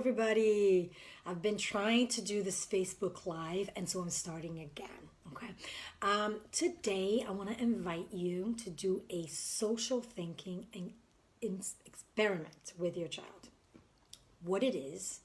everybody. I've been trying to do this Facebook Live, and so I'm starting again. Okay. Today, I want to invite you to do a social thinking and experiment with your child. What it is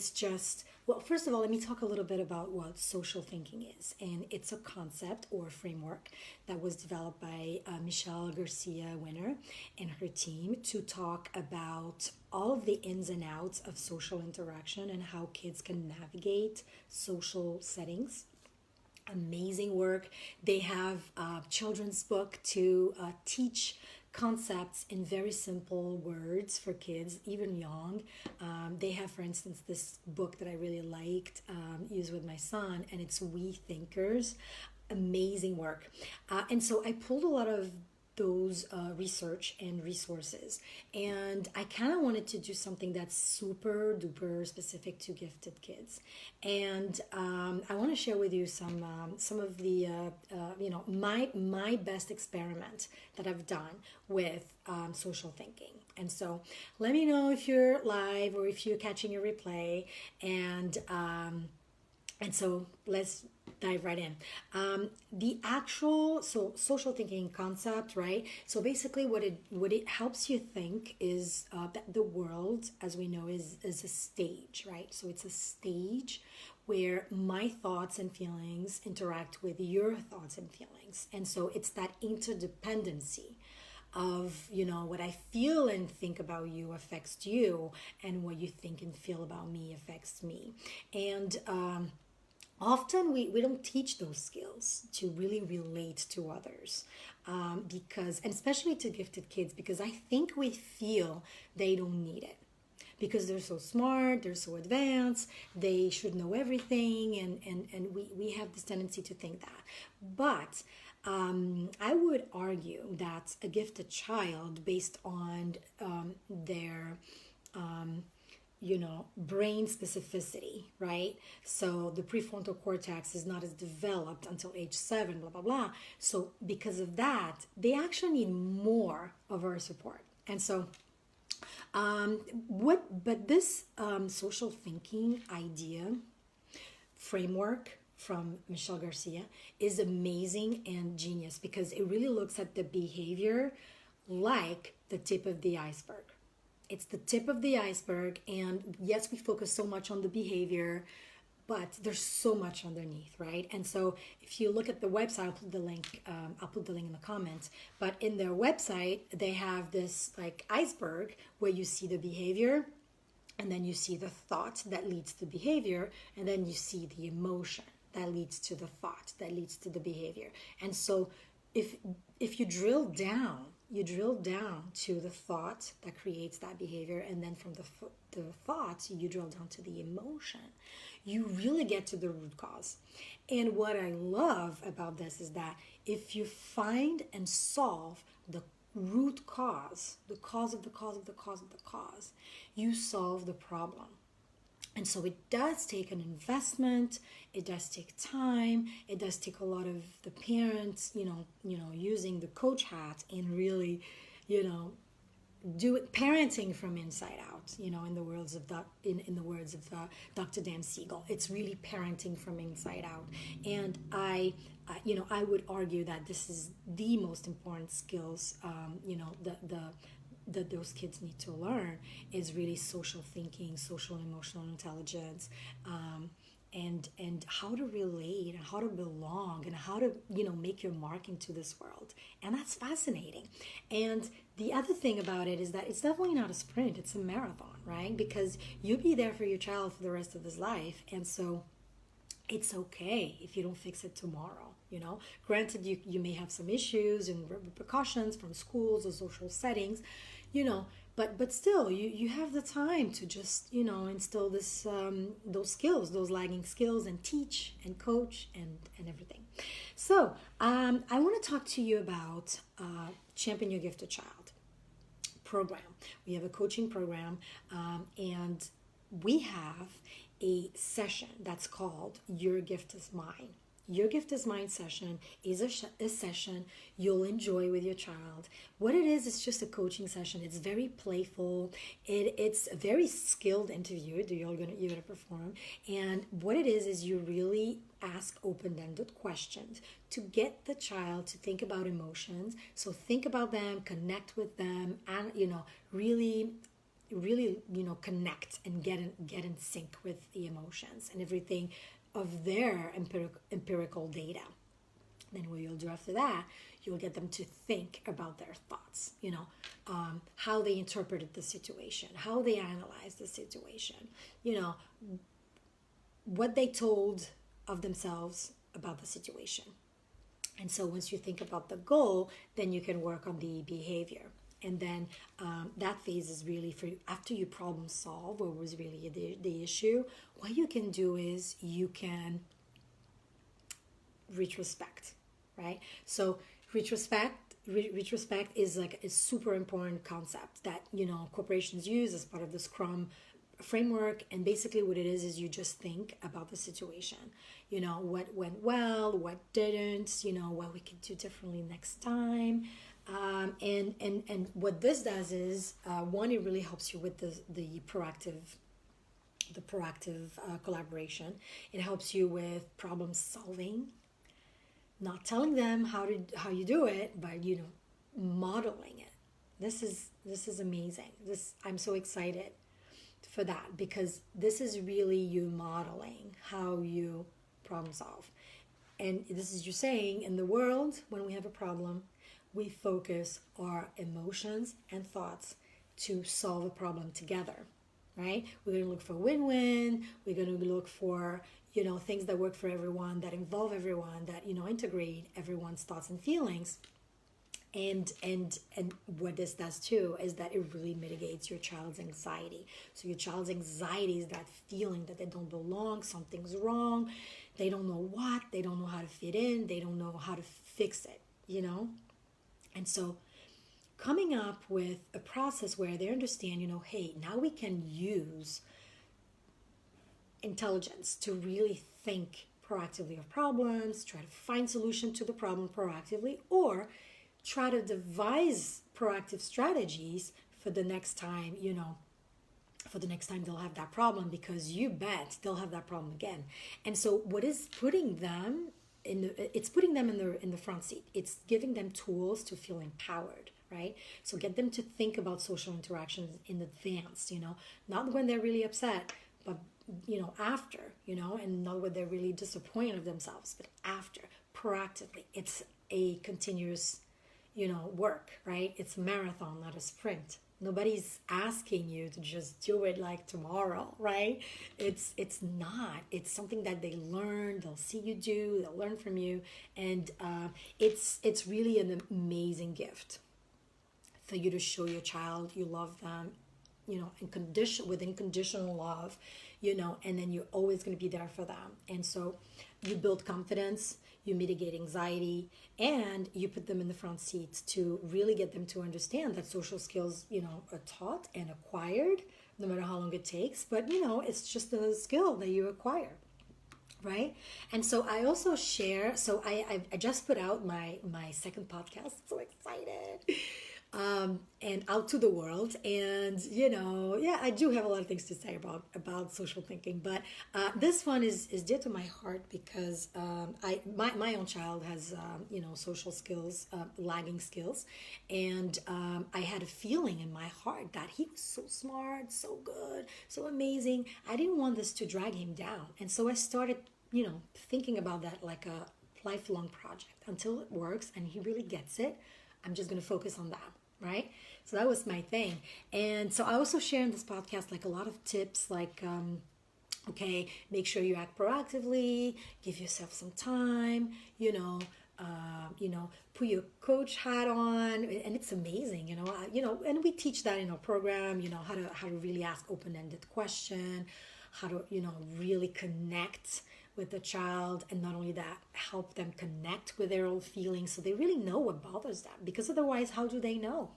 just, well, first of all, let me talk a little bit about what social thinking is. And it's a concept or a framework that was developed by Michelle Garcia Winner and her team to talk about all of the ins and outs of social interaction and how kids can navigate social settings. Amazing work. They have a children's book to teach concepts in very simple words for kids, even young. They have, for instance, this book that I really liked, used with my son, and it's We Thinkers. Amazing work. And so I pulled a lot of those research and resources, and I kind of wanted to do something that's super duper specific to gifted kids. And I want to share with you some of the my best experiment that I've done with social thinking. And so let me know if you're live or if you're catching a replay, and so let's dive right in. The actual social thinking concept, right? So basically, what it helps you think is that the world, as we know, is a stage, right? So it's a stage where my thoughts and feelings interact with your thoughts and feelings, and so it's that interdependency of, what I feel and think about you affects you, and what you think and feel about me affects me. And often we don't teach those skills to really relate to others, because, and especially to gifted kids, because I think we feel they don't need it because they're so smart, they're so advanced, they should know everything, and we have this tendency to think that. But I would argue that a gifted child, based on their brain specificity, right? So the prefrontal cortex is not as developed until age 7, blah, blah, blah. So because of that, they actually need more of our support. And so but this social thinking idea framework from Michelle Garcia is amazing and genius, because it really looks at the behavior like the tip of the iceberg. It's the tip of the iceberg, and yes, we focus so much on the behavior, but there's so much underneath, right? And so if you look at the website, I'll put the link in the comments, but in their website, they have this like iceberg where you see the behavior, and then you see the thought that leads to behavior, and then you see the emotion that leads to the thought that leads to the behavior. And so if you drill down to the thought that creates that behavior, and then from the thought you drill down to the emotion, you really get to the root cause. And what I love about this is that if you find and solve the root cause, the cause of the cause of the cause of the cause, you solve the problem. And so it does take an investment, it does take time, it does take a lot of the parents, using the coach hat and really, do it, parenting from inside out, in the words of Dr. Dan Siegel. It's really parenting from inside out. And I would argue that this is the most important skills, that those kids need to learn, is really social thinking, social emotional intelligence, and how to relate and how to belong and how to make your mark into this world. And that's fascinating. And the other thing about it is that it's definitely not a sprint, it's a marathon, right? Because you'll be there for your child for the rest of his life, and so it's okay if you don't fix it tomorrow. Granted, you may have some issues and repercussions from schools or social settings, but still you have the time to just instill this those skills, those lagging skills, and teach and coach and everything. So I want to talk to you about Champion Your Gifted Child program. We have a coaching program, and we have a session that's called Your Gift is Mine. Your Gift is Mine session is a session you'll enjoy with your child. What it is just a coaching session. It's very playful. It's a very skilled interview that you're gonna perform. And what it is you really ask open-ended questions to get the child to think about emotions. So think about them, connect with them, and really connect and get in sync with the emotions and everything of their empirical data. Then what you'll do after that, you'll get them to think about their thoughts, how they interpreted the situation, how they analyzed the situation, what they told of themselves about the situation. And so once you think about the goal, then you can work on the behavior. And then that phase is really for after you problem solve what was really the issue. What you can do is you can retrospect, right? So retrospect is like a super important concept that corporations use as part of the Scrum framework. And basically what it is you just think about the situation, what went well, what didn't, what we could do differently next time. And what this does is one, it really helps you with the proactive collaboration. It helps you with problem solving, not telling them how you do it, but modeling it. This is amazing. I'm so excited for that, because this is really you modeling how you problem solve. And this is you saying, in the world, when we have a problem, we focus our emotions and thoughts to solve a problem together, right? We're going to look for win-win. We're going to look for, things that work for everyone, that involve everyone, that, integrate everyone's thoughts and feelings. And what this does too is that it really mitigates your child's anxiety. So your child's anxiety is that feeling that they don't belong, something's wrong, they don't know what, they don't know how to fit in, they don't know how to fix it, And so coming up with a process where they understand, hey, now we can use intelligence to really think proactively of problems, try to find solution to the problem proactively, or try to devise proactive strategies for the next time, for the next time they'll have that problem, because you bet they'll have that problem again. And so what is putting them it's putting them in the front seat. It's giving them tools to feel empowered, right? So get them to think about social interactions in advance, not when they're really upset, but after, and not when they're really disappointed of themselves, but after, proactively. It's a continuous, work, right? It's a marathon, not a sprint. Nobody's asking you to just do it like tomorrow, right? It's not. It's something that they learn. They'll see you do. They'll learn from you, and it's really an amazing gift for you to show your child you love them, with unconditional love, and then you're always going to be there for them. And so you build confidence, you mitigate anxiety, and you put them in the front seat to really get them to understand that social skills, are taught and acquired, no matter how long it takes. But, it's just a skill that you acquire, right? And so I also share, so I just put out my second podcast. I'm so excited. And out to the world, and I do have a lot of things to say about social thinking, but this one is dear to my heart, because my own child has social skills, lagging skills, and I had a feeling in my heart that he was so smart, so good, so amazing. I didn't want this to drag him down, and so I started thinking about that like a lifelong project until it works and he really gets it. I'm just going to focus on that, right? So that was my thing. And so I also share in this podcast like a lot of tips, like, okay, make sure you act proactively, give yourself some time, put your coach hat on, and it's amazing, and we teach that in our program, how to really ask open-ended question, how to, really connect with the child, and not only that, help them connect with their own feelings so they really know what bothers them, because otherwise how do they know?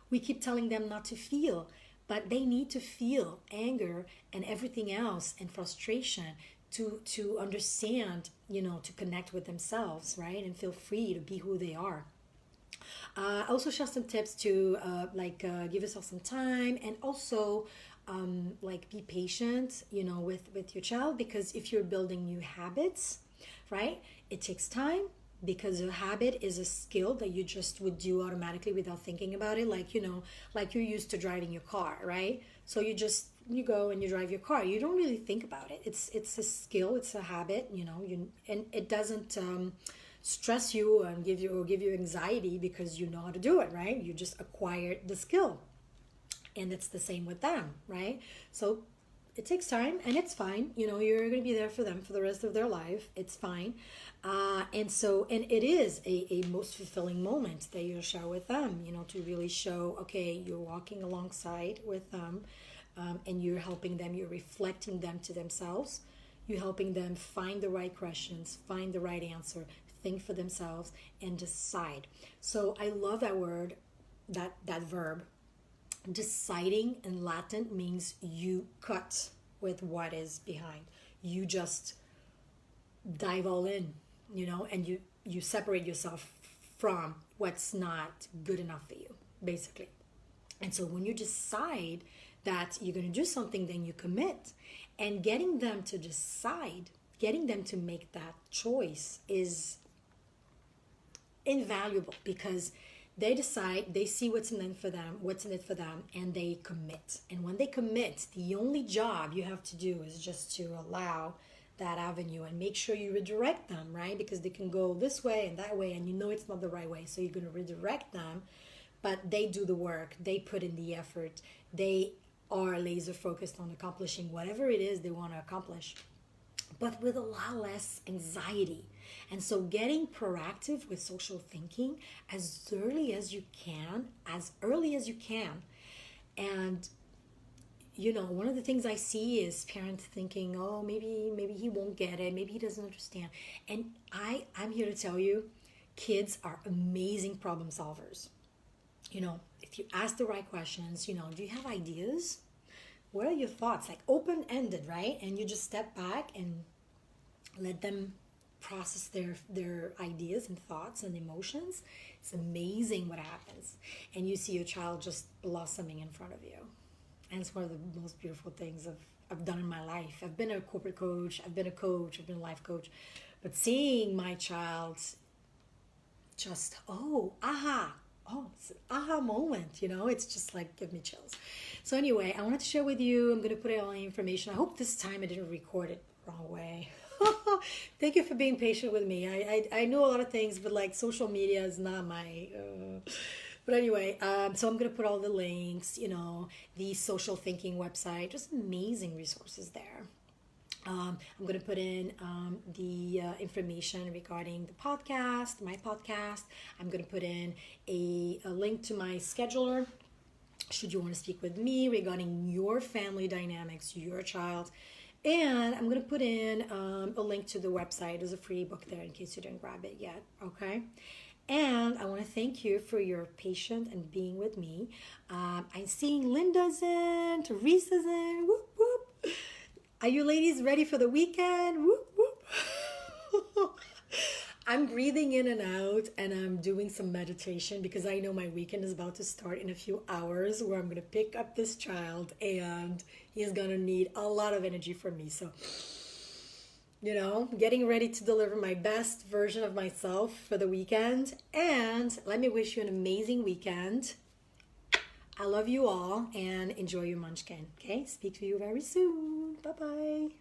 We keep telling them not to feel, but they need to feel anger and everything else and frustration to understand, to connect with themselves, right? And feel free to be who they are. I also share some tips to give yourself some time, and also be patient, with your child, because if you're building new habits, right, it takes time, because a habit is a skill that you just would do automatically without thinking about it, like you're used to driving your car, right? So you go and you drive your car, you don't really think about it. It's a skill, it's a habit, and it doesn't stress you and give you anxiety, because you know how to do it, right? You just acquired the skill. And it's the same with them, right? So it takes time, and it's fine. You're going to be there for them for the rest of their life. It's fine. And it is a most fulfilling moment that you'll share with them, to really show, okay, you're walking alongside with them, and you're helping them, you're reflecting them to themselves. You're helping them find the right questions, find the right answer, think for themselves, and decide. So I love that word, that verb. Deciding in Latin means you cut with what is behind. You just dive all in, and you separate yourself from what's not good enough for you, basically. And so when you decide that you're going to do something, then you commit. And getting them to decide, getting them to make that choice is invaluable, because they decide, they see what's in it for them, and they commit. And when they commit, the only job you have to do is just to allow that avenue and make sure you redirect them, right? Because they can go this way and that way, and it's not the right way. So you're going to redirect them, but they do the work. They put in the effort. They are laser focused on accomplishing whatever it is they want to accomplish, but with a lot less anxiety. And so getting proactive with social thinking as early as you can. And, one of the things I see is parents thinking, oh, maybe he won't get it. Maybe he doesn't understand. And I'm here to tell you, kids are amazing problem solvers. If you ask the right questions, do you have ideas? What are your thoughts? Like open-ended, right? And you just step back and let them process their ideas and thoughts and emotions. It's amazing what happens. And you see your child just blossoming in front of you. And it's one of the most beautiful things I've done in my life. I've been a corporate coach, I've been a coach, I've been a life coach. But seeing my child just, it's an aha moment, it's just like, give me chills. So anyway, I wanted to share with you, I'm going to put all the information. I hope this time I didn't record it the wrong way. Thank you for being patient with me. I know a lot of things, but like social media is not my... But anyway, so I'm going to put all the links, the social thinking website, just amazing resources there. I'm going to put in the information regarding the podcast, my podcast. I'm going to put in a link to my scheduler, should you want to speak with me regarding your family dynamics, your child. And I'm going to put in a link to the website. There's a free book there in case you didn't grab it yet, okay? And I want to thank you for your patience and being with me. I'm seeing Linda's in, Teresa's in, whoop, whoop. Are you ladies ready for the weekend? Whoop, whoop. I'm breathing in and out, and I'm doing some meditation because I know my weekend is about to start in a few hours, where I'm going to pick up this child and he's going to need a lot of energy from me. So, getting ready to deliver my best version of myself for the weekend. And let me wish you an amazing weekend. I love you all, and enjoy your munchkin. Okay? Speak to you very soon. Bye-bye.